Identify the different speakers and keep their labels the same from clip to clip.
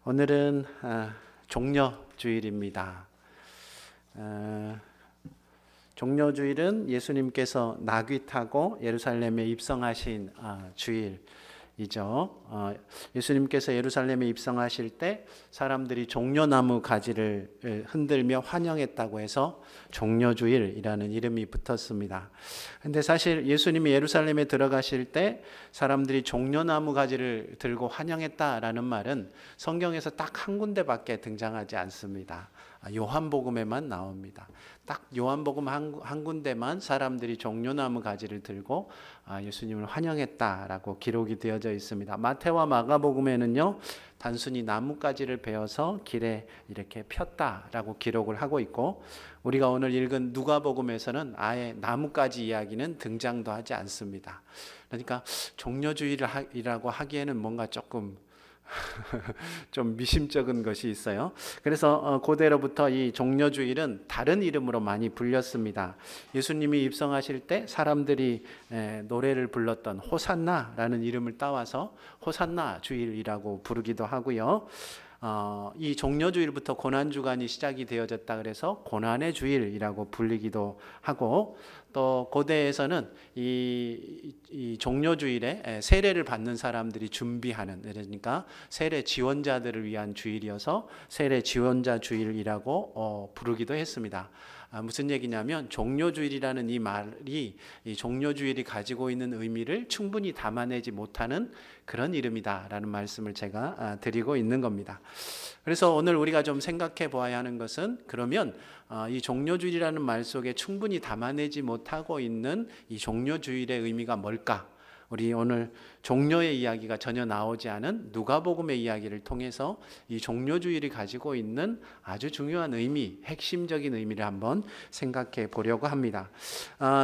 Speaker 1: 오늘은 종려주일입니다. 종려주일은 예수님께서 나귀 타고 예루살렘에 입성하신 주일이죠. 예수님께서 예루살렘에 입성하실 때 사람들이 종려나무 가지를 흔들며 환영했다고 해서 종려주일이라는 이름이 붙었습니다. 근데 사실 예수님이 예루살렘에 들어가실 때 사람들이 종려나무 가지를 들고 환영했다라는 말은 성경에서 딱 한 군데밖에 등장하지 않습니다. 요한복음에만 나옵니다. 딱 요한복음 한 군데만 사람들이 종려나무 가지를 들고 예수님을 환영했다라고 기록이 되어져 있습니다. 마태와 마가복음에는요, 단순히 나뭇가지를 베어서 길에 이렇게 폈다라고 기록을 하고 있고, 우리가 오늘 읽은 누가복음에서는 아예 나뭇가지 이야기는 등장도 하지 않습니다. 그러니까 종려주일이라고 하기에는 뭔가 조금 좀 미심쩍은 것이 있어요. 그래서 고대로부터 이 종려주일은 다른 이름으로 많이 불렸습니다. 예수님이 입성하실 때 사람들이 노래를 불렀던 호산나라는 이름을 따와서 호산나 주일이라고 부르기도 하고요. 이 종려주일부터 고난주간이 시작이 되어졌다 그래서 고난의 주일이라고 불리기도 하고, 또 고대에서는 이 종려주일에 세례를 받는 사람들이 준비하는, 그러니까 세례 지원자들을 위한 주일이어서 세례 지원자 주일이라고 부르기도 했습니다. 무슨 얘기냐면 종려주일이라는 이 말이 이 종려주일이 가지고 있는 의미를 충분히 담아내지 못하는 그런 이름이다라는 말씀을 제가 드리고 있는 겁니다. 그래서 오늘 우리가 좀 생각해 보아야 하는 것은, 그러면 이 종려주일이라는 말 속에 충분히 담아내지 못하고 있는 이 종려주일의 의미가 뭘까? 우리 오늘 종려의 이야기가 전혀 나오지 않은 누가복음의 이야기를 통해서 이 종려주일이 가지고 있는 아주 중요한 의미, 핵심적인 의미를 한번 생각해 보려고 합니다.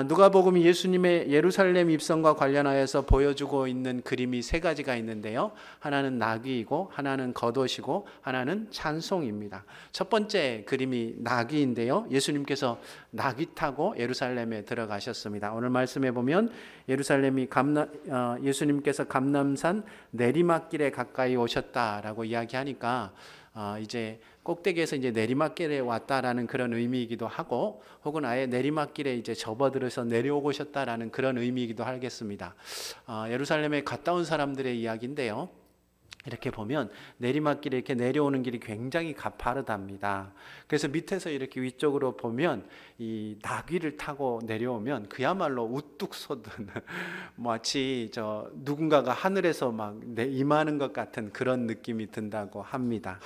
Speaker 1: 누가복음이 예수님의 예루살렘 입성과 관련하여서 보여주고 있는 그림이 세 가지가 있는데요. 하나는 나귀이고, 하나는 겉옷이고, 하나는 찬송입니다. 첫 번째 그림이 나귀인데요. 예수님께서 나귀 타고 예루살렘에 들어가셨습니다. 오늘 말씀해 보면 예루살렘이 예수님께서 감람산 내리막길에 가까이 오셨다라고 이야기하니까 이제 꼭대기에서 이제 내리막길에 왔다라는 그런 의미이기도 하고, 혹은 아예 내리막길에 이제 접어들어서 내려오고 오셨다라는 그런 의미이기도 하겠습니다. 예루살렘에 갔다 온 사람들의 이야기인데요. 이렇게 보면 내리막길에 이렇게 내려오는 길이 굉장히 가파르답니다. 그래서 밑에서 이렇게 위쪽으로 보면 이 나귀를 타고 내려오면 그야말로 우뚝 솟은 마치 누군가가 하늘에서 막 임하는 것 같은 그런 느낌이 든다고 합니다.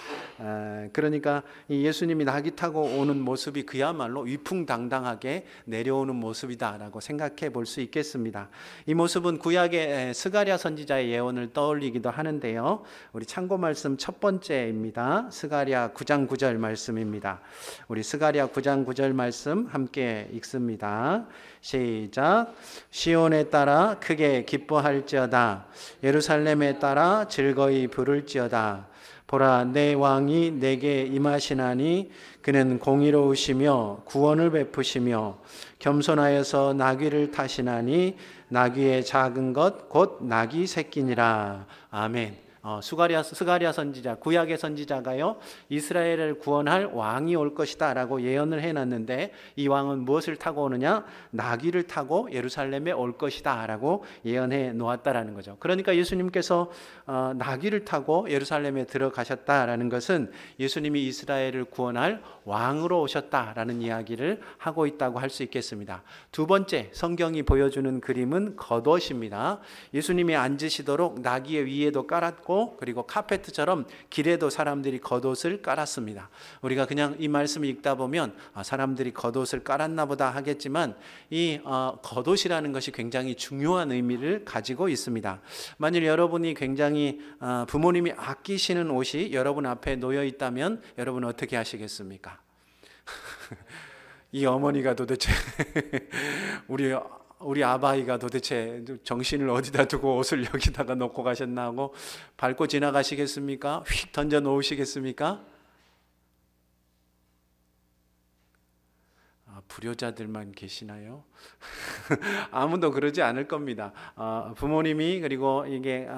Speaker 1: 그러니까 이 예수님이 나귀 타고 오는 모습이 그야말로 위풍당당하게 내려오는 모습이다라고 생각해 볼 수 있겠습니다. 이 모습은 구약의 스가랴 선지자의 예언을 떠올리기도 하는데요. 우리 참고 말씀 첫 번째입니다. 스가랴 9장 9절 말씀입니다. 우리 스가랴 9장 9절 말씀 함께 읽습니다. 시작. 시온에 따라 크게 기뻐할지어다. 예루살렘에 따라 즐거이 부를지어다. 보라, 내 왕이 내게 임하시나니 그는 공의로우시며 구원을 베푸시며 겸손하여서 나귀를 타시나니 나귀의 작은 것 곧 나귀 새끼니라. 아멘. 스가랴 선지자, 구약의 선지자가요, 이스라엘을 구원할 왕이 올 것이다 라고 예언을 해놨는데, 이 왕은 무엇을 타고 오느냐? 나귀를 타고 예루살렘에 올 것이다 라고 예언해 놓았다라는 거죠. 그러니까 예수님께서 나귀를 타고 예루살렘에 들어가셨다라는 것은 예수님이 이스라엘을 구원할 왕으로 오셨다라는 이야기를 하고 있다고 할 수 있겠습니다. 두 번째, 성경이 보여주는 그림은 겉옷입니다. 예수님이 앉으시도록 나귀의 위에도 깔았고, 그리고 카페트처럼 길에도 사람들이 겉옷을 깔았습니다. 우리가 그냥 이 말씀을 읽다 보면 사람들이 겉옷을 깔았나 보다 하겠지만, 이 겉옷이라는 것이 굉장히 중요한 의미를 가지고 있습니다. 만일 여러분이 굉장히 부모님이 아끼시는 옷이 여러분 앞에 놓여 있다면 여러분 어떻게 하시겠습니까? 이 어머니가 도대체 우리 아바이가 도대체 정신을 어디다 두고 옷을 여기다가 놓고 가셨나 하고 밟고 지나가시겠습니까? 휙 던져 놓으시겠습니까? 불효자들만 계시나요? 아무도 그러지 않을 겁니다. 부모님이 그리고 이게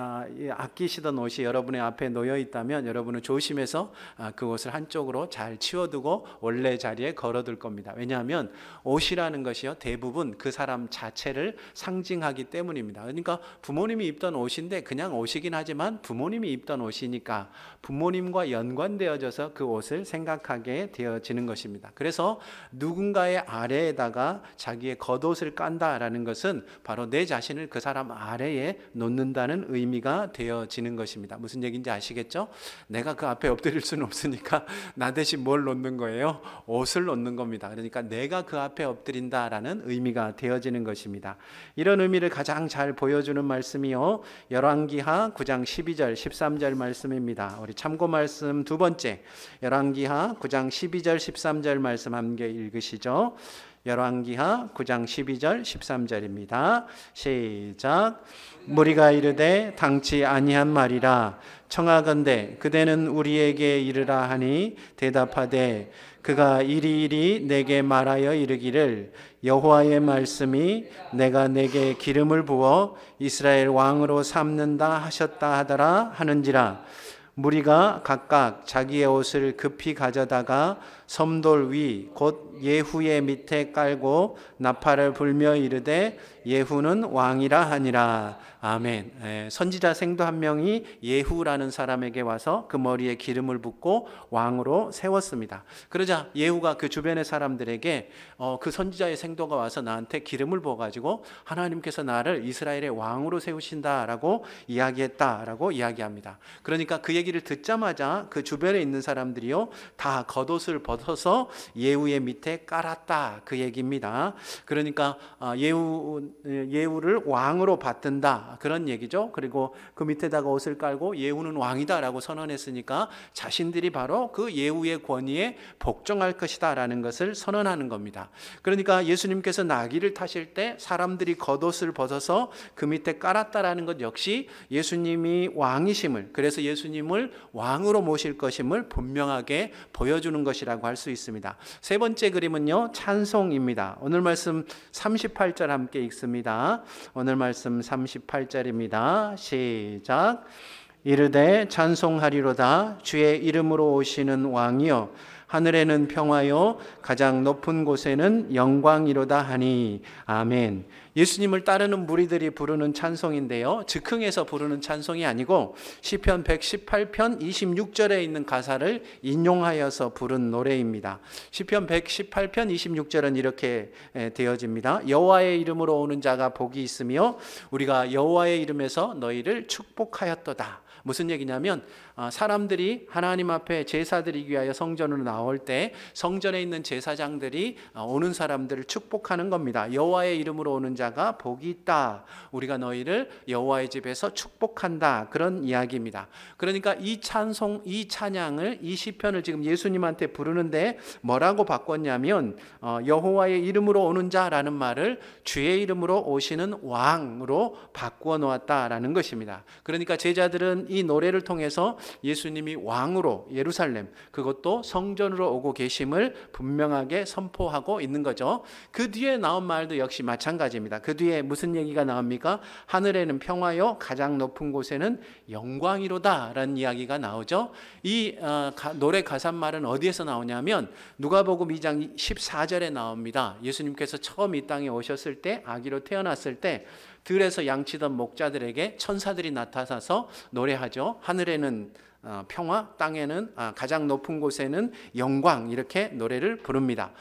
Speaker 1: 아끼시던 옷이 여러분의 앞에 놓여 있다면 여러분은 조심해서 그 옷을 한쪽으로 잘 치워두고 원래 자리에 걸어둘 겁니다. 왜냐하면 옷이라는 것이요 대부분 그 사람 자체를 상징하기 때문입니다. 그러니까 부모님이 입던 옷인데 그냥 옷이긴 하지만 부모님이 입던 옷이니까 부모님과 연관되어져서 그 옷을 생각하게 되어지는 것입니다. 그래서 누군가의 아래에다가 자기의 겉옷을 깐다라는 것은 바로 내 자신을 그 사람 아래에 놓는다는 의미가 되어지는 것입니다. 무슨 얘기인지 아시겠죠? 내가 그 앞에 엎드릴 수는 없으니까 나 대신 뭘 놓는 거예요? 옷을 놓는 겁니다. 그러니까 내가 그 앞에 엎드린다라는 의미가 되어지는 것입니다. 이런 의미를 가장 잘 보여주는 말씀이요 열왕기하 9장 12절 13절 말씀입니다. 우리 참고 말씀 두 번째 열왕기하 9장 12절 13절 말씀 함께 읽으시죠. 열왕기하 9장 12절 13절입니다. 시작. 무리가 이르되 당치 아니한 말이라 청하건대 그대는 우리에게 이르라 하니 대답하되 그가 이리이리 내게 말하여 이르기를 여호와의 말씀이 내가 내게 기름을 부어 이스라엘 왕으로 삼는다 하셨다 하더라 하는지라. 무리가 각각 자기의 옷을 급히 가져다가 섬돌 위 곧 예후의 밑에 깔고 나팔을 불며 이르되 예후는 왕이라 하니라. 아멘. 선지자 생도 한 명이 예후라는 사람에게 와서 그 머리에 기름을 붓고 왕으로 세웠습니다. 그러자 예후가 그 주변의 사람들에게 그 선지자의 생도가 와서 나한테 기름을 부어가지고 하나님께서 나를 이스라엘의 왕으로 세우신다라고 이야기했다라고 이야기합니다. 그러니까 그 얘기를 듣자마자 그 주변에 있는 사람들이요 다 겉옷을 벗어서 예후의 밑에 깔았다 그 얘기입니다. 그러니까 예후를 왕으로 받든다 그런 얘기죠. 그리고 그 밑에다가 옷을 깔고 예후는 왕이다라고 선언했으니까 자신들이 바로 그 예후의 권위에 복종할 것이다라는 것을 선언하는 겁니다. 그러니까 예수님께서 나귀를 타실 때 사람들이 겉옷을 벗어서 그 밑에 깔았다라는 것 역시 예수님이 왕이심을, 그래서 예수님을 왕으로 모실 것임을 분명하게 보여주는 것이라고 할 수 있습니다. 세 번째 그림은요 찬송입니다. 오늘 말씀 38절 함께 읽습니다. 오늘 말씀 38절입니다. 시작. 이르되 찬송하리로다 주의 이름으로 오시는 왕이여 하늘에는 평화요 가장 높은 곳에는 영광이로다 하니. 아멘. 예수님을 따르는 무리들이 부르는 찬송인데요 즉흥에서 부르는 찬송이 아니고 시편 118편 26절에 있는 가사를 인용하여서 부른 노래입니다. 시편 118편 26절은 이렇게 되어집니다. 여호와의 이름으로 오는 자가 복이 있으며 우리가 여호와의 이름에서 너희를 축복하였도다. 무슨 얘기냐면 사람들이 하나님 앞에 제사 드리기 위하여 성전으로 나올 때 성전에 있는 제사장들이 오는 사람들을 축복하는 겁니다. 여호와의 이름으로 오는 자가 복이 있다. 우리가 너희를 여호와의 집에서 축복한다. 그런 이야기입니다. 그러니까 이 찬송, 이 찬양을, 이 시편을 지금 예수님한테 부르는데 뭐라고 바꿨냐면 여호와의 이름으로 오는 자라는 말을 주의 이름으로 오시는 왕으로 바꾸어 놓았다라는 것입니다. 그러니까 제자들은 이 노래를 통해서 예수님이 왕으로 예루살렘, 그것도 성전으로 오고 계심을 분명하게 선포하고 있는 거죠. 그 뒤에 나온 말도 역시 마찬가지입니다. 그 뒤에 무슨 얘기가 나옵니까? 하늘에는 평화요 가장 높은 곳에는 영광이로다 라는 이야기가 나오죠. 이 노래 가사말은 어디에서 나오냐면 누가복음 2장 14절에 나옵니다. 예수님께서 처음 이 땅에 오셨을 때, 아기로 태어났을 때 들에서 양치던 목자들에게 천사들이 나타나서 노래하죠. 하늘에는 평화, 땅에는 가장 높은 곳에는 영광, 이렇게 노래를 부릅니다.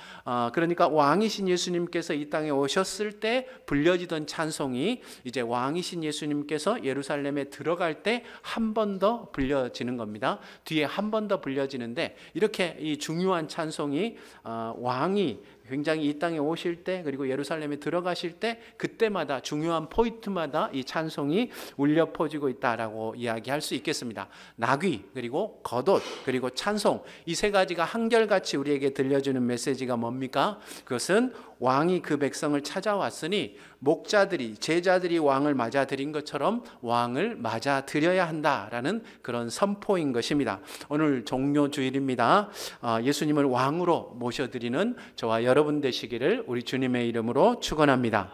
Speaker 1: 그러니까 왕이신 예수님께서 이 땅에 오셨을 때 불려지던 찬송이 이제 왕이신 예수님께서 예루살렘에 들어갈 때 한 번 더 불려지는 겁니다. 뒤에 한 번 더 불려지는데 이렇게 이 중요한 찬송이 왕이 굉장히 이 땅에 오실 때 그리고 예루살렘에 들어가실 때 그때마다 중요한 포인트마다 이 찬송이 울려 퍼지고 있다라고 이야기할 수 있겠습니다. 나귀 그리고 겉옷 그리고 찬송, 이 세 가지가 한결같이 우리에게 들려주는 메시지가 뭡니까? 그것은 왕이 그 백성을 찾아왔으니 목자들이 제자들이 왕을 맞아들인 것처럼 왕을 맞아들여야 한다라는 그런 선포인 것입니다. 오늘 종료주일입니다. 예수님을 왕으로 모셔드리는 저와 여러분 되시기를 우리 주님의 이름으로 축원합니다.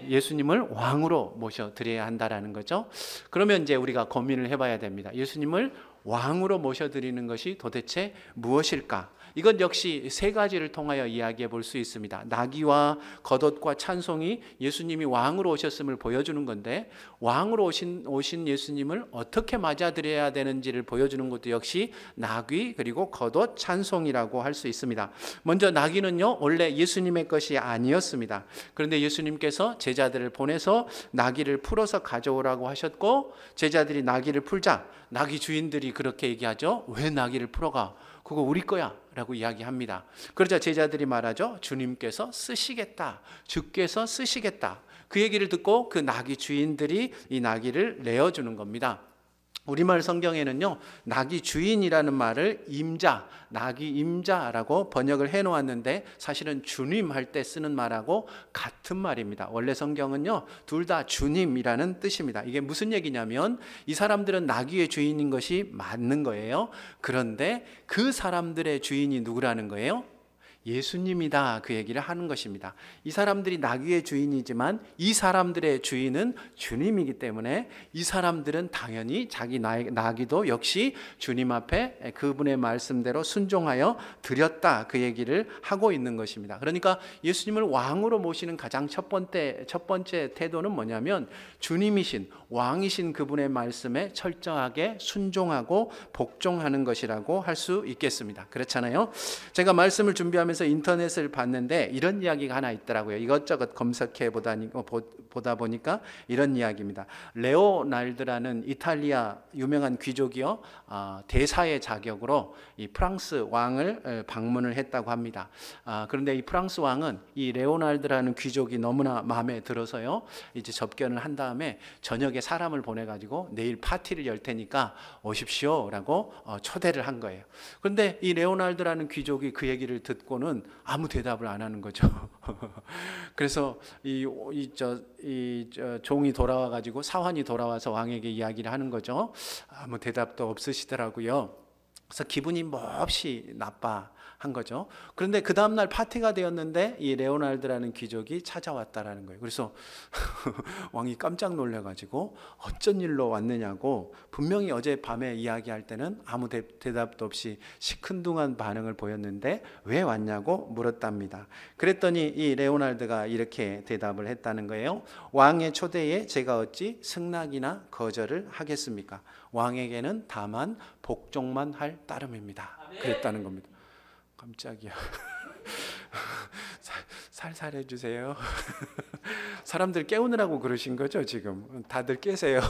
Speaker 1: 예수님을 왕으로 모셔드려야 한다라는 거죠. 그러면 이제 우리가 고민을 해봐야 됩니다. 예수님을 왕으로 모셔드리는 것이 도대체 무엇일까? 이것 역시 세 가지를 통하여 이야기해 볼 수 있습니다. 나귀와 겉옷과 찬송이 예수님이 왕으로 오셨음을 보여주는 건데, 왕으로 오신 예수님을 어떻게 맞아들여야 되는지를 보여주는 것도 역시 나귀 그리고 겉옷 찬송이라고 할 수 있습니다. 먼저 나귀는요, 원래 예수님의 것이 아니었습니다. 그런데 예수님께서 제자들을 보내서 나귀를 풀어서 가져오라고 하셨고, 제자들이 나귀를 풀자 나귀 주인들이 그렇게 얘기하죠. 왜 나귀를 풀어가? 그거 우리 거야 라고 이야기합니다. 그러자 제자들이 말하죠. 주님께서 쓰시겠다. 주께서 쓰시겠다. 그 얘기를 듣고 그 나귀 주인들이 이 나귀를 내어주는 겁니다. 우리말 성경에는요, 나귀 주인이라는 말을 임자, 나귀 임자라고 번역을 해놓았는데 사실은 주님 할 때 쓰는 말하고 같은 말입니다. 원래 성경은요, 둘 다 주님이라는 뜻입니다. 이게 무슨 얘기냐면 이 사람들은 나귀의 주인인 것이 맞는 거예요. 그런데 그 사람들의 주인이 누구라는 거예요? 예수님이다, 그 얘기를 하는 것입니다. 이 사람들이 나귀의 주인이지만 이 사람들의 주인은 주님이기 때문에 이 사람들은 당연히 자기 나귀도 역시 주님 앞에 그분의 말씀대로 순종하여 드렸다, 그 얘기를 하고 있는 것입니다. 그러니까 예수님을 왕으로 모시는 가장 첫 번째 태도는 뭐냐면 주님이신 왕이신 그분의 말씀에 철저하게 순종하고 복종하는 것이라고 할 수 있겠습니다. 그렇잖아요. 제가 말씀을 준비하면서 인터넷을 봤는데 이런 이야기가 하나 있더라고요. 이것저것 검색해 보다 보니까 이런 이야기입니다. 레오날드라는 이탈리아 유명한 귀족이요, 대사의 자격으로 이 프랑스 왕을 방문을 했다고 합니다. 그런데 이 프랑스 왕은 이 레오날드라는 귀족이 너무나 마음에 들어서요, 이제 접견을 한 다음에 저녁에 사람을 보내가지고 내일 파티를 열 테니까 오십시오라고 초대를 한 거예요. 그런데 이 레오날드라는 귀족이 그 얘기를 듣고는 아무 대답을 안 하는 거죠. 그래서 이 종이 돌아와가지고 사환이 돌아와서 왕에게 이야기를 하는 거죠. 아무 대답도 없으시더라고요. 그래서 기분이 몹시 나빠한 거죠. 그런데 그 다음날 파티가 되었는데 이 레오날드라는 귀족이 찾아왔다라는 거예요. 그래서 왕이 깜짝 놀라가지고 어쩐 일로 왔느냐고, 분명히 어제 밤에 이야기할 때는 아무 대답도 없이 시큰둥한 반응을 보였는데 왜 왔냐고 물었답니다. 그랬더니 이 레오날드가 이렇게 대답을 했다는 거예요. 왕의 초대에 제가 어찌 승낙이나 거절을 하겠습니까? 왕에게는 다만 복종만 할 따름입니다. 그랬다는 겁니다. 깜짝이야. 살살해 주세요. 사람들 깨우느라고 그러신 거죠, 지금. 다들 깨세요.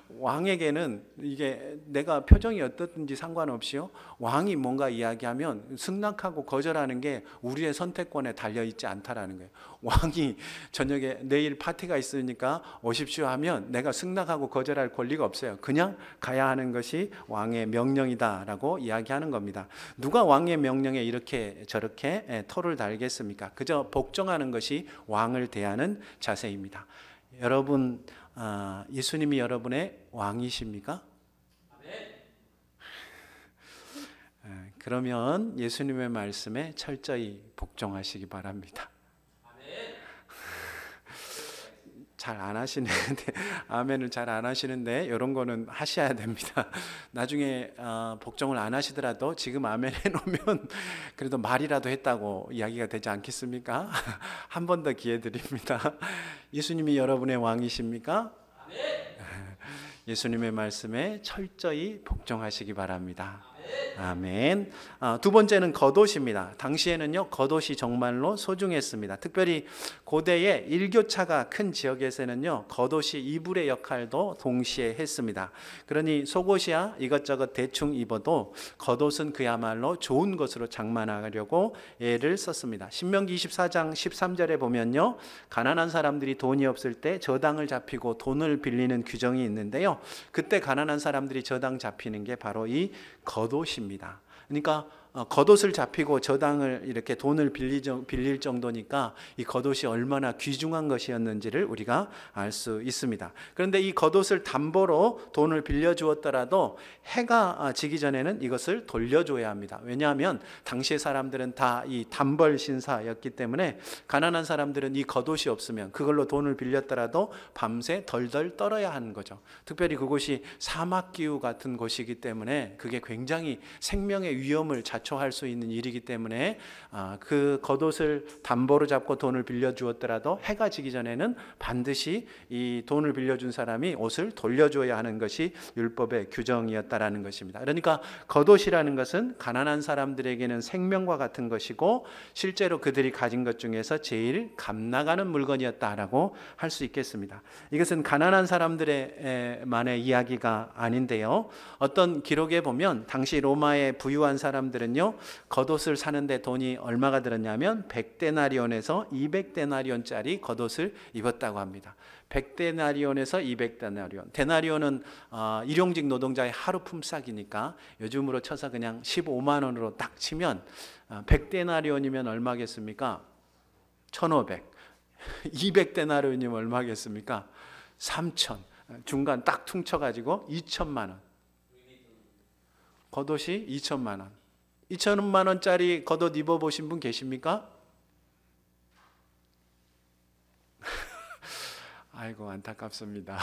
Speaker 1: 왕에게는 이게 내가 표정이 어떻든지 상관없이요, 왕이 뭔가 이야기하면 승낙하고 거절하는 게 우리의 선택권에 달려있지 않다라는 거예요. 왕이 저녁에 내일 파티가 있으니까 오십시오 하면 내가 승낙하고 거절할 권리가 없어요. 그냥 가야 하는 것이 왕의 명령이다라고 이야기하는 겁니다. 누가 왕의 명령에 이렇게 저렇게 토를 달겠습니까? 그저 복종하는 것이 왕을 대하는 자세입니다. 여러분, 예수님이 여러분의 왕이십니까? 그러면 예수님의 말씀에 철저히 복종하시기 바랍니다. 잘 안 하시는데, 아멘을 잘 안 하시는데 이런 거는 하셔야 됩니다. 나중에 복종을 안 하시더라도 지금 아멘 해놓으면 그래도 말이라도 했다고 이야기가 되지 않겠습니까? 한 번 더 기회 드립니다. 예수님이 여러분의 왕이십니까? 예수님의 말씀에 철저히 복종하시기 바랍니다. 아멘. 두 번째는 겉옷입니다. 당시에는요, 겉옷이 정말로 소중했습니다. 특별히 고대의 일교차가 큰 지역에서는요, 겉옷이 이불의 역할도 동시에 했습니다. 그러니 속옷이야 이것저것 대충 입어도 겉옷은 그야말로 좋은 것으로 장만하려고 애를 썼습니다. 신명기 24장 13절에 보면요, 가난한 사람들이 돈이 없을 때 저당을 잡히고 돈을 빌리는 규정이 있는데요, 그때 가난한 사람들이 저당 잡히는 게 바로 이 겉옷입니다. 그러니까 겉옷을 잡히고 저당을 이렇게 돈을 빌릴 정도니까 이 겉옷이 얼마나 귀중한 것이었는지를 우리가 알 수 있습니다. 그런데 이 겉옷을 담보로 돈을 빌려 주었더라도 해가 지기 전에는 이것을 돌려줘야 합니다. 왜냐하면 당시의 사람들은 다 이 단벌 신사였기 때문에 가난한 사람들은 이 겉옷이 없으면 그걸로 돈을 빌렸더라도 밤새 덜덜 떨어야 하는 거죠. 특별히 그곳이 사막 기후 같은 곳이기 때문에 그게 굉장히 생명의 위험을 자초할 수 있는 일이기 때문에 그 겉옷을 담보로 잡고 돈을 빌려 주었더라도 해가 지기 전에는 반드시 이 돈을 빌려준 사람이 옷을 돌려줘야 하는 것이 율법의 규정이었다라는 것입니다. 그러니까 겉옷이라는 것은 가난한 사람들에게는 생명과 같은 것이고 실제로 그들이 가진 것 중에서 제일 값나가는 물건이었다라고 할 수 있겠습니다. 이것은 가난한 사람들만의 이야기가 아닌데요. 어떤 기록에 보면 당시 로마의 부유한 사람들은요, 겉옷을 사는데 돈이 얼마가 들었냐면 100데나리온에서 200데나리온짜리 겉옷을 입었다고 합니다. 100데나리온에서 200데나리온. 데나리온은 일용직 노동자의 하루 품삯이니까 요즘으로 쳐서 그냥 15만 원으로 딱 치면 100데나리온이면 얼마겠습니까? 1,500. 200데나리온이면 얼마겠습니까? 3,000. 중간 딱 퉁쳐가지고 2천만 원. 겉옷이 2천만 원. 2천만 원짜리 겉옷 입어보신 분 계십니까? 아이고 안타깝습니다.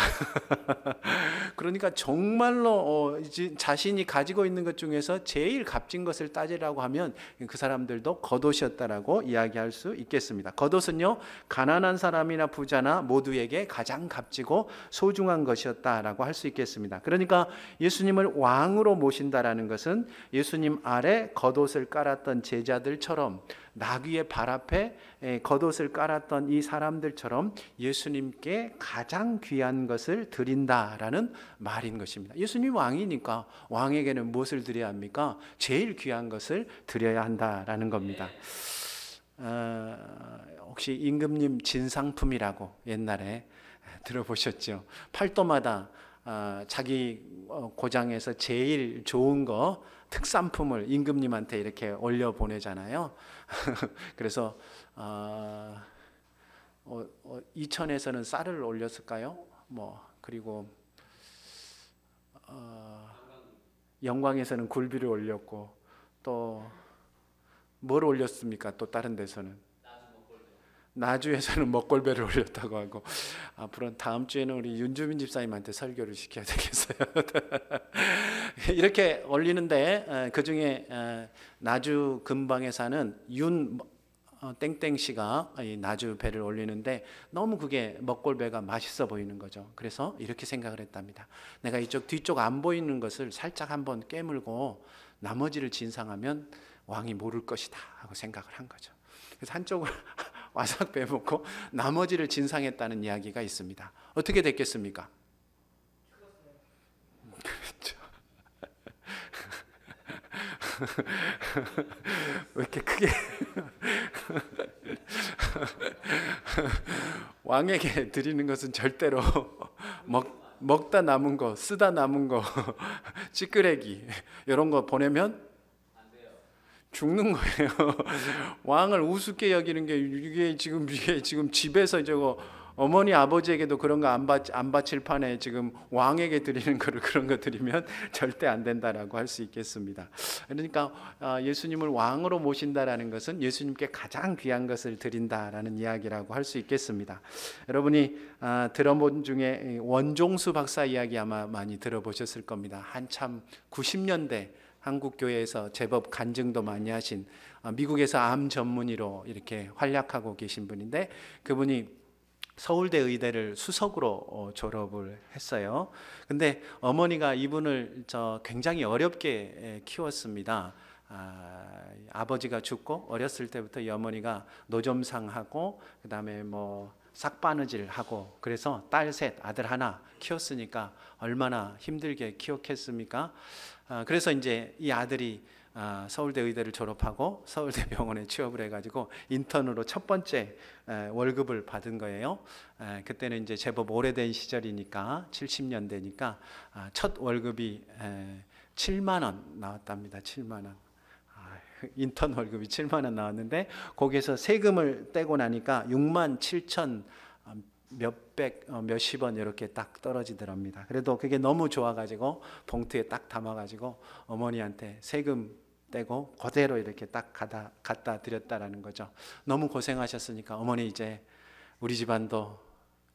Speaker 1: 그러니까 정말로 자신이 가지고 있는 것 중에서 제일 값진 것을 따지라고 하면 그 사람들도 겉옷이었다라고 이야기할 수 있겠습니다. 겉옷은요, 가난한 사람이나 부자나 모두에게 가장 값지고 소중한 것이었다라고 할 수 있겠습니다. 그러니까 예수님을 왕으로 모신다라는 것은 예수님 아래 겉옷을 깔았던 제자들처럼 나귀의 발 앞에 겉옷을 깔았던 이 사람들처럼 예수님께 가장 귀한 것을 드린다라는 말인 것입니다. 예수님 왕이니까 왕에게는 무엇을 드려야 합니까? 제일 귀한 것을 드려야 한다라는 겁니다. 혹시 임금님 진상품이라고 옛날에 들어보셨죠? 팔도마다 자기 고장에서 제일 좋은 거 특산품을 임금님한테 이렇게 올려 보내잖아요. 그래서 이천에서는 쌀을 올렸을까요? 그리고 영광에서는 굴비를 올렸고 또 뭘 올렸습니까? 또 다른 데서는 나주에서는 먹골배를 올렸다고 하고, 앞으로 다음 주에는 우리 윤주민 집사님한테 설교를 시켜야 되겠어요. 이렇게 올리는데 그 중에 나주 근방에 사는 윤 땡땡 씨가 나주 배를 올리는데 너무 그게 먹골배가 맛있어 보이는 거죠. 그래서 이렇게 생각을 했답니다. 내가 이쪽 뒤쪽 안 보이는 것을 살짝 한번 깨물고 나머지를 진상하면 왕이 모를 것이다 하고 생각을 한 거죠. 그래서 한쪽을 와삭 빼먹고 나머지를 진상했다는 이야기가 있습니다. 어떻게 됐겠습니까? 그렇죠. 왜 이렇게 크게 왕에게 드리는 것은 절대로 먹다 남은 거, 쓰다 남은 거, 찌끄레기 이런 거 보내면 죽는 거예요. 왕을 우습게 여기는 게 이게 지금 집에서 저거 어머니 아버지에게도 그런 거 안 바칠 판에 지금 왕에게 드리는 거를 그런 거 드리면 절대 안 된다라고 할 수 있겠습니다. 그러니까 예수님을 왕으로 모신다라는 것은 예수님께 가장 귀한 것을 드린다라는 이야기라고 할 수 있겠습니다. 여러분이 들어본 중에 원종수 박사 이야기 아마 많이 들어보셨을 겁니다. 한참 90년대 한국 교회에서 제법 간증도 많이 하신, 미국에서 암 전문의로 이렇게 활약하고 계신 분인데, 그분이 서울대 의대를 수석으로 졸업을 했어요. 근데 어머니가 이분을 굉장히 어렵게 키웠습니다. 아버지가 죽고 어렸을 때부터 이 어머니가 노점상하고 그다음에 싹바느질하고, 그래서 딸 셋 아들 하나 키웠으니까 얼마나 힘들게 키웠겠습니까? 그래서 이제 이 아들이 서울대 의대를 졸업하고 서울대 병원에 취업을 해가지고 인턴으로 첫 번째 월급을 받은 거예요. 그때는 이제 제법 오래된 시절이니까 70년대니까 첫 월급이 7만 원 나왔답니다. 7만 원. 인턴 월급이 7만 원 나왔는데 거기에서 세금을 떼고 나니까 6만 7천 몇십 원 이렇게 딱 떨어지더랍니다. 그래도 그게 너무 좋아가지고 봉투에 딱 담아가지고 어머니한테 세금 떼고 그대로 이렇게 딱 갖다 드렸다라는 거죠. 너무 고생하셨으니까 어머니 이제 우리 집안도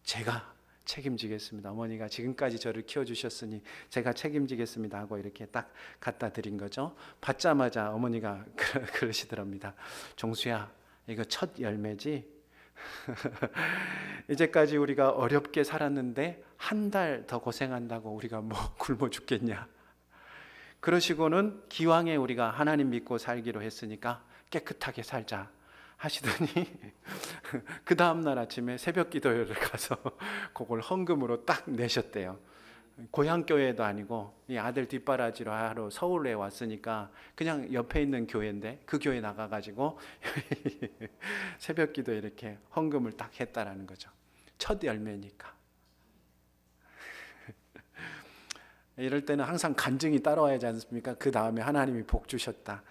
Speaker 1: 제가 책임지겠습니다. 어머니가 지금까지 저를 키워주셨으니 제가 책임지겠습니다 하고 이렇게 딱 갖다 드린 거죠. 받자마자 어머니가 그러시더랍니다. 종수야, 이거 첫 열매지? 이제까지 우리가 어렵게 살았는데 한 달 더 고생한다고 우리가 뭐 굶어 죽겠냐? 그러시고는 기왕에 우리가 하나님 믿고 살기로 했으니까 깨끗하게 살자 하시더니 그 다음날 아침에 새벽 기도회를 가서 그걸 헌금으로 딱 내셨대요. 고향 교회도 아니고 이 아들 뒷바라지로 하러 서울에 왔으니까 그냥 옆에 있는 교회인데 그 교회 나가가지고 새벽 기도에 이렇게 헌금을 딱 했다라는 거죠. 첫 열매니까. 이럴 때는 항상 간증이 따라와야지 않습니까? 그 다음에 하나님이 복 주셨다.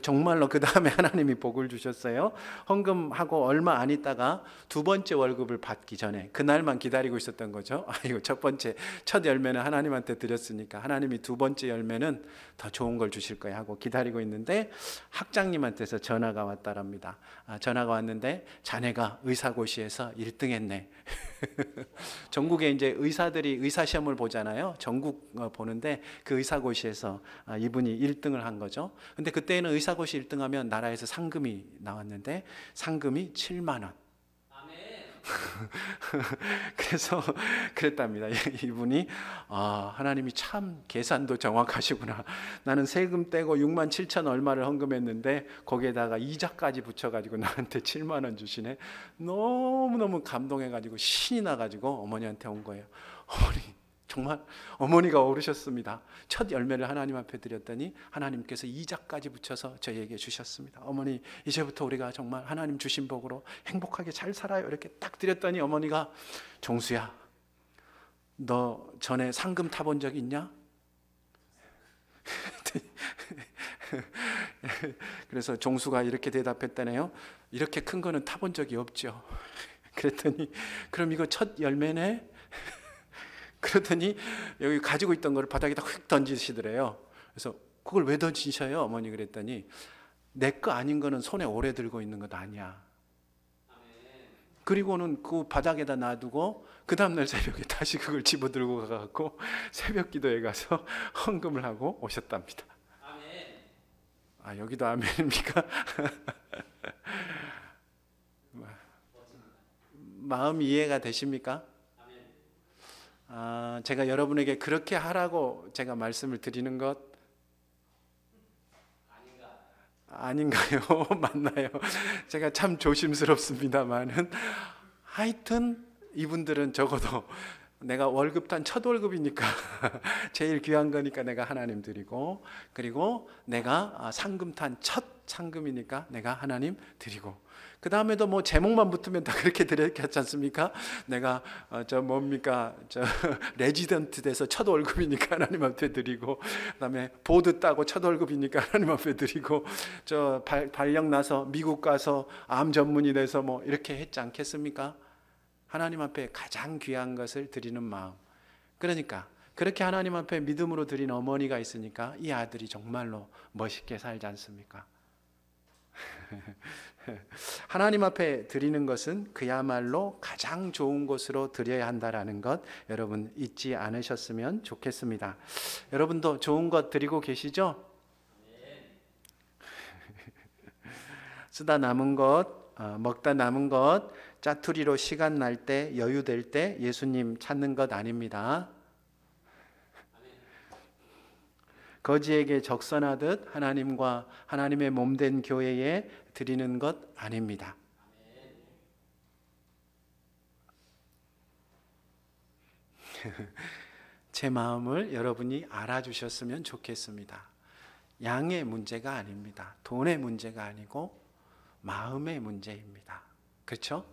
Speaker 1: 정말로 그 다음에 하나님이 복을 주셨어요. 헌금하고 얼마 안 있다가 두 번째 월급을 받기 전에 그날만 기다리고 있었던 거죠. 이거 첫 열매는 하나님한테 드렸으니까 하나님이 두 번째 열매는 더 좋은 걸 주실 거야 하고 기다리고 있는데 학장님한테서 전화가 왔다랍니다. 전화가 왔는데 자네가 의사고시에서 1등 했네. 전국에 이제 의사들이 의사 시험을 보잖아요. 전국 보는데 그 의사고시에서 이분이 1등을 한 거죠. 근데 그때는 의사고시 1등하면 나라에서 상금이 나왔는데 상금이 7만 원. 그래서 그랬답니다. 이분이 하나님이 참 계산도 정확하시구나. 나는 세금 떼고 6만 7천 얼마를 헌금했는데 거기에다가 이자까지 붙여가지고 나한테 7만 원 주시네. 너무너무 감동해가지고 신이 나가지고 어머니한테 온 거예요. 어머니, 정말 어머니가 오르셨습니다. 첫 열매를 하나님 앞에 드렸더니 하나님께서 이자까지 붙여서 저희에게 주셨습니다. 어머니, 이제부터 우리가 정말 하나님 주신 복으로 행복하게 잘 살아요. 이렇게 딱 드렸더니 어머니가, 종수야, 너 전에 상금 타본 적 있냐? 그래서 종수가 이렇게 대답했다네요. 이렇게 큰 거는 타본 적이 없죠. 그랬더니 그럼 이거 첫 열매네? 그러더니 여기 가지고 있던 거를 바닥에다 휙 던지시더래요. 그래서 그걸 왜 던지셔요? 어머니 그랬더니 내 거 아닌 거는 손에 오래 들고 있는 것 아니야. 그리고는 그 바닥에다 놔두고 그 다음날 새벽에 다시 그걸 집어들고 가갖고 새벽 기도에 가서 헌금을 하고 오셨답니다. 아멘. 여기도 아멘입니까? 마음 이해가 되십니까? 제가 여러분에게 그렇게 하라고 제가 말씀을 드리는 것 아닌가요? 맞나요? 제가 참 조심스럽습니다만은 하여튼 이분들은 적어도 내가 월급 단 첫 월급이니까 제일 귀한 거니까 내가 하나님 드리고, 그리고 내가 상금 탄 첫 상금이니까 내가 하나님 드리고, 그 다음에도 뭐 제목만 붙으면 다 그렇게 드렸지 않습니까? 내가 레지던트 돼서 첫 월급이니까 하나님 앞에 드리고, 그 다음에 보드 따고 첫 월급이니까 하나님 앞에 드리고, 발령 나서 미국 가서 암 전문의 돼서 뭐 이렇게 했지 않겠습니까? 하나님 앞에 가장 귀한 것을 드리는 마음. 그러니까 그렇게 하나님 앞에 믿음으로 드린 어머니가 있으니까 이 아들이 정말로 멋있게 살지 않습니까? 하나님 앞에 드리는 것은 그야말로 가장 좋은 것으로 드려야 한다라는 것 여러분 잊지 않으셨으면 좋겠습니다. 여러분도 좋은 것 드리고 계시죠? 쓰다 남은 것, 먹다 남은 것, 짜투리로 시간 날 때, 여유 될 때 예수님 찾는 것 아닙니다. 거지에게 적선하듯 하나님과 하나님의 몸된 교회에 드리는 것 아닙니다. 제 마음을 여러분이 알아주셨으면 좋겠습니다. 양의 문제가 아닙니다. 돈의 문제가 아니고 마음의 문제입니다. 그렇죠?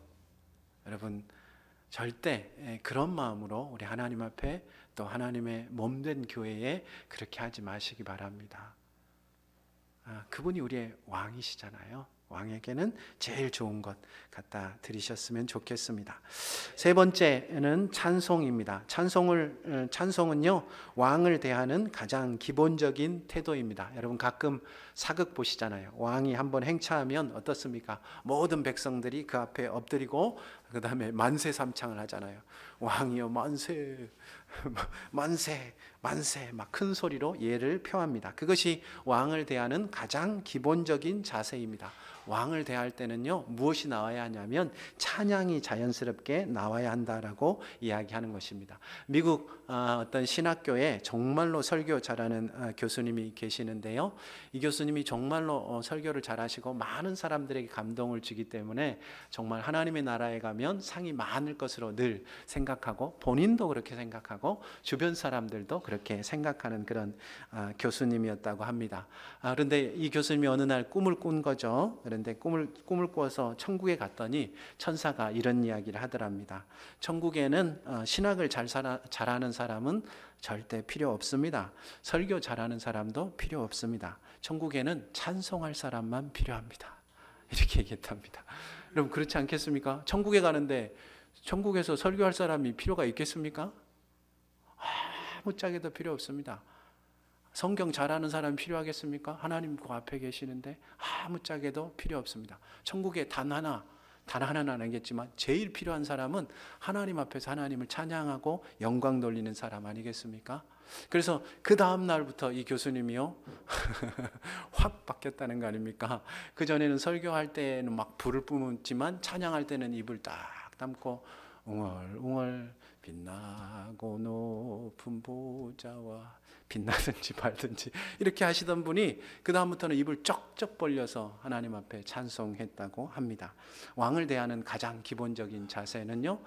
Speaker 1: 여러분 절대 그런 마음으로 우리 하나님 앞에 또 하나님의 몸된 교회에 그렇게 하지 마시기 바랍니다. 그분이 우리의 왕이시잖아요. 왕에게는 제일 좋은 것 갖다 드리셨으면 좋겠습니다. 세 번째는 찬송입니다. 찬송은요, 왕을 대하는 가장 기본적인 태도입니다. 여러분 가끔 사극 보시잖아요. 왕이 한번 행차하면 어떻습니까? 모든 백성들이 그 앞에 엎드리고 그 다음에 만세 삼창을 하잖아요. 왕이여 만세, 만세, 만세, 막 큰 소리로 예를 표합니다. 그것이 왕을 대하는 가장 기본적인 자세입니다. 왕을 대할 때는요, 무엇이 나와야 하냐면 찬양이 자연스럽게 나와야 한다라고 이야기하는 것입니다. 미국 어떤 신학교에 정말로 설교 잘하는 교수님이 계시는데요, 이 교수님이 정말로 설교를 잘하시고 많은 사람들에게 감동을 주기 때문에 정말 하나님의 나라에 가면 상이 많을 것으로 늘 생각하고, 본인도 그렇게 생각하고 주변 사람들도 그렇게 생각하는 그런 교수님이었다고 합니다. 그런데 이 교수님이 어느 날 꿈을 꾼 거죠. 그런데 꿈을 꿔서 천국에 갔더니 천사가 이런 이야기를 하더랍니다. 천국에는 신학을 잘하는 사람은 절대 필요 없습니다. 설교 잘하는 사람도 필요 없습니다. 천국에는 찬송할 사람만 필요합니다. 이렇게 얘기했답니다. 여러분 그렇지 않겠습니까? 천국에 가는데 천국에서 설교할 사람이 필요가 있겠습니까? 아무짝에도 필요 없습니다. 성경 잘하는 사람이 필요하겠습니까? 하나님 그 앞에 계시는데 아무짝에도 필요 없습니다. 천국에 단 하나는 아니겠지만 제일 필요한 사람은 하나님 앞에서 하나님을 찬양하고 영광 돌리는 사람 아니겠습니까? 그래서 그 다음 날부터 이 교수님이요 확 바뀌었다는 거 아닙니까? 그 전에는 설교할 때는 막 불을 뿜었지만 찬양할 때는 입을 딱 담고 웅얼웅얼 빛나고 높은 보좌와 빛나든지 말든지 이렇게 하시던 분이 그 다음부터는 입을 쩍쩍 벌려서 하나님 앞에 찬송했다고 합니다. 왕을 대하는 가장 기본적인 자세는요,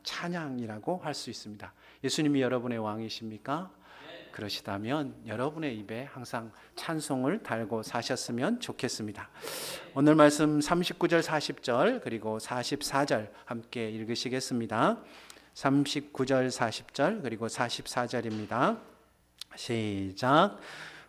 Speaker 1: 찬양이라고 할 수 있습니다. 예수님이 여러분의 왕이십니까? 그러시다면 여러분의 입에 항상 찬송을 달고 사셨으면 좋겠습니다. 오늘 말씀 39절 40절 그리고 44절 함께 읽으시겠습니다. 39절 40절 그리고 44절입니다. 시작.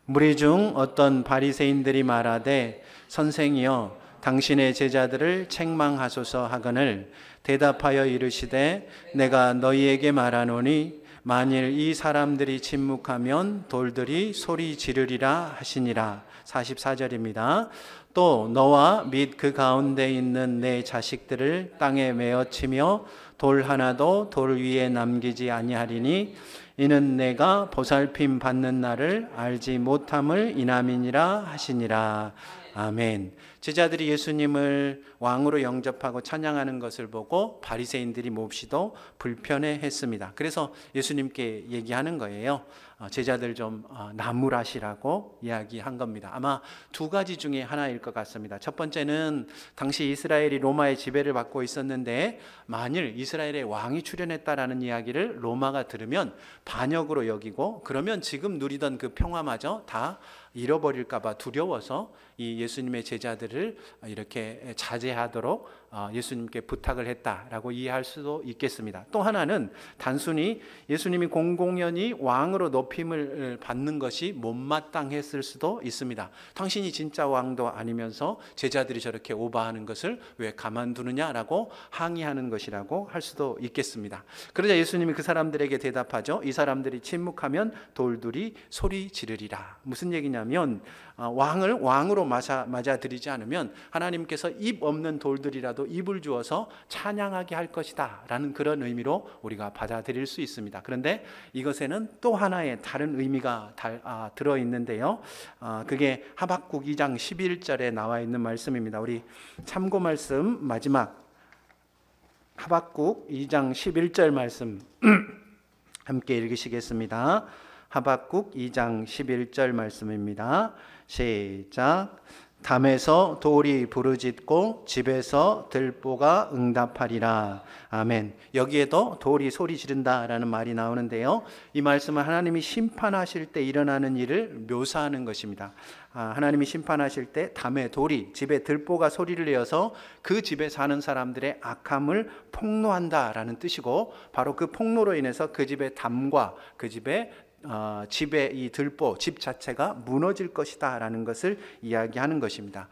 Speaker 1: 무리 중 어떤 바리새인들이 말하되 선생이여 당신의 제자들을 책망하소서 하거늘 대답하여 이르시되 내가 너희에게 말하노니 만일 이 사람들이 침묵하면 돌들이 소리 지르리라 하시니라. 44절입니다. 또 너와 및 그 가운데 있는 내 자식들을 땅에 메어치며 돌 하나도 돌 위에 남기지 아니하리니 이는 내가 보살핌 받는 날을 알지 못함을 인함이니라 하시니라. 아멘. 제자들이 예수님을 왕으로 영접하고 찬양하는 것을 보고 바리새인들이 몹시도 불편해했습니다. 그래서 예수님께 얘기하는 거예요. 제자들 좀 나무라시라고 이야기한 겁니다. 아마 두 가지 중에 하나일 것 같습니다. 첫 번째는 당시 이스라엘이 로마의 지배를 받고 있었는데 만일 이스라엘의 왕이 출현했다라는 이야기를 로마가 들으면 반역으로 여기고 그러면 지금 누리던 그 평화마저 다 잃어버릴까 봐 두려워서 이 예수님의 제자들을 이렇게 자제하도록 예수님께 부탁을 했다라고 이해할 수도 있겠습니다. 또 하나는 단순히 예수님이 공공연히 왕으로 높임을 받는 것이 못마땅했을 수도 있습니다. 당신이 진짜 왕도 아니면서 제자들이 저렇게 오바하는 것을 왜 가만두느냐라고 항의하는 것이라고 할 수도 있겠습니다. 그러자 예수님이 그 사람들에게 대답하죠. 이 사람들이 침묵하면 돌들이 소리 지르리라. 무슨 얘기냐면 왕을 왕으로 맞아들이지 않으면 하나님께서 입 없는 돌들이라도 입을 주어서 찬양하게 할 것이다 라는 그런 의미로 우리가 받아들일 수 있습니다. 그런데 이것에는 또 하나의 다른 의미가 들어있는데요, 그게 하박국 2장 11절에 나와 있는 말씀입니다. 우리 참고 말씀 마지막 하박국 2장 11절 말씀 함께 읽으시겠습니다. 하박국 2장 11절 말씀입니다. 시작. 담에서 돌이 부르짖고 집에서 들보가 응답하리라. 아멘. 여기에도 돌이 소리 지른다라는 말이 나오는데요, 이 말씀은 하나님이 심판하실 때 일어나는 일을 묘사하는 것입니다. 하나님이 심판하실 때 담에 돌이, 집에 들보가 소리를 내어서 그 집에 사는 사람들의 악함을 폭로한다라는 뜻이고, 바로 그 폭로로 인해서 그 집의 담과 그 집의 집의 이 들보, 집 자체가 무너질 것이다 라는 것을 이야기하는 것입니다.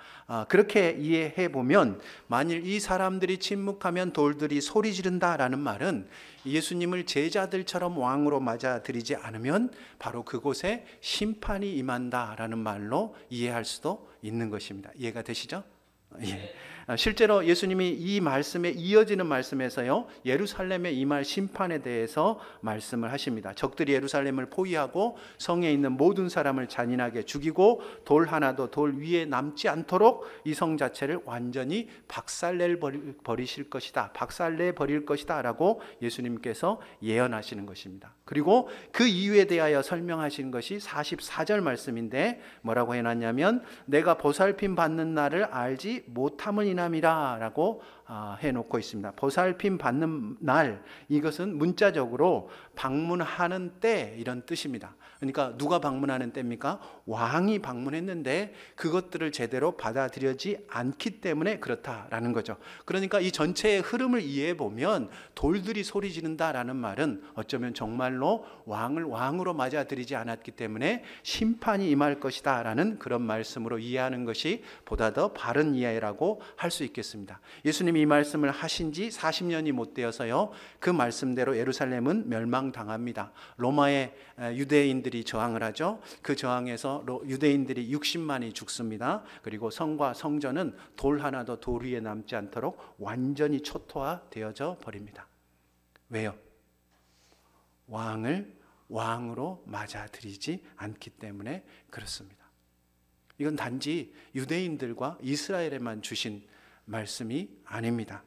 Speaker 1: 그렇게 이해해 보면 만일 이 사람들이 침묵하면 돌들이 소리 지른다 라는 말은 예수님을 제자들처럼 왕으로 맞아들이지 않으면 바로 그곳에 심판이 임한다 라는 말로 이해할 수도 있는 것입니다. 이해가 되시죠? 예. 실제로 예수님이 이 말씀에 이어지는 말씀에서요, 예루살렘에 임할 심판에 대해서 말씀을 하십니다. 적들이 예루살렘을 포위하고 성에 있는 모든 사람을 잔인하게 죽이고 돌 하나도 돌 위에 남지 않도록 이 성 자체를 완전히 박살내 버리실 것이다, 박살내 버릴 것이다 라고 예수님께서 예언하시는 것입니다. 그리고 그 이유에 대하여 설명하신 것이 44절 말씀인데 뭐라고 해놨냐면 내가 보살핌 받는 날을 알지 못함이니라 라고 해놓고 있습니다. 보살핌 받는 날, 이것은 문자적으로 방문하는 때 이런 뜻입니다. 그러니까 누가 방문하는 때입니까? 왕이 방문했는데 그것들을 제대로 받아들여지 않기 때문에 그렇다라는 거죠. 그러니까 이 전체의 흐름을 이해해 보면 돌들이 소리 지른다라는 말은 어쩌면 정말로 왕을 왕으로 맞아들이지 않았기 때문에 심판이 임할 것이다 라는 그런 말씀으로 이해하는 것이 보다 더 바른 이해라고 할 수 있겠습니다. 예수님이 이 말씀을 하신 지 40년이 못 되어서요, 그 말씀대로 예루살렘은 멸망당합니다. 로마의 유대인들이 저항을 하죠. 그 저항에서 유대인들이 60만이 죽습니다. 그리고 성과 성전은 돌 하나도 돌 위에 남지 않도록 완전히 초토화되어져 버립니다. 왜요? 왕을 왕으로 맞아들이지 않기 때문에 그렇습니다. 이건 단지 유대인들과 이스라엘에만 주신 말씀이 아닙니다.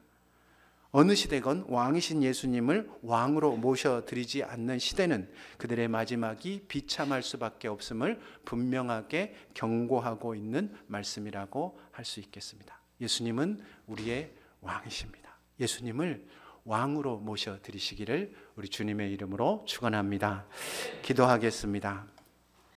Speaker 1: 어느 시대건 왕이신 예수님을 왕으로 모셔드리지 않는 시대는 그들의 마지막이 비참할 수밖에 없음을 분명하게 경고하고 있는 말씀이라고 할 수 있겠습니다. 예수님은 우리의 왕이십니다. 예수님을 왕으로 모셔드리시기를 우리 주님의 이름으로 축원합니다. 기도하겠습니다.